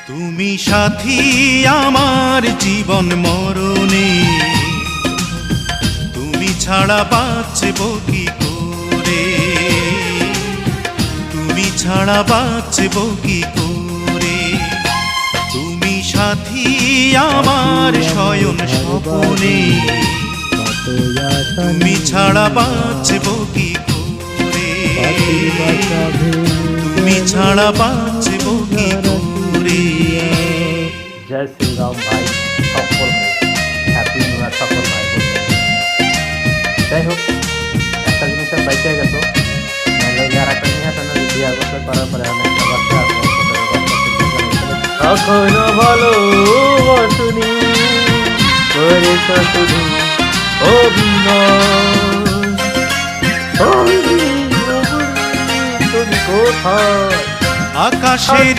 তুমি সাথী আমার জীবন মরণে, তুমি ছাড়া বাঁচব কি করে, তুমি ছাড়া বাঁচব কি করে। তুমি সাথী আমার শয়ন স্বপনে, তুমি ছাড়া বাঁচব কি করে, তুমি ছাড়া বাঁচব কি করে। জয় শ্রীরাম ভাই, সফল ভাই, হ্যাপি নিউ ইয়ার সফল ভাই। যাই হোক, একটা জিনিস আর বাইচে গেছো, আর একটা নিয়ে আসা বিয়ার বছর করার পরে আমি একটা বাচ্চা আছে, কখনো ভালোবাসুনি করেছ শুধু অভিনয়, তুমি কোথায় আকাশের